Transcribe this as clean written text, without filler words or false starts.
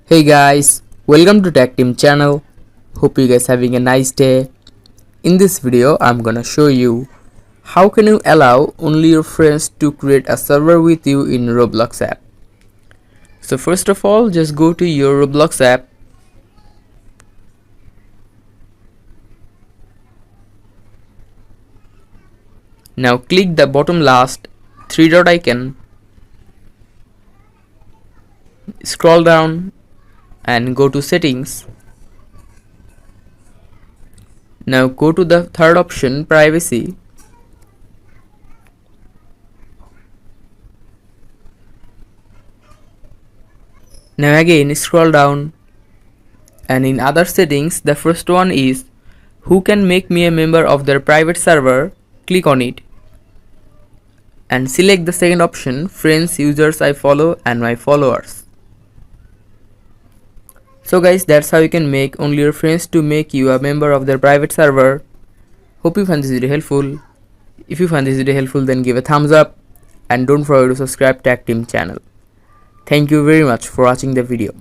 Hey guys, welcome to Tech Team channel. Hope you guys having a nice day. In this video, I'm gonna show you how can you allow only your friends to create a server with you in Roblox app. So first of all, just go to your Roblox app. Now click the bottom last three dot icon. Scroll down and go to settings. Now go to the third option, privacy. Now again scroll down, and in other settings the first one is who can make me a member of their private server. Click on it and select the second option, friends, users I follow and my followers. So guys, that's how you can make only your friends to make you a member of their private server. Hope you find this video helpful. If you find this video helpful, then give a thumbs up and don't forget to subscribe to Tech Team channel. Thank you very much for watching the video.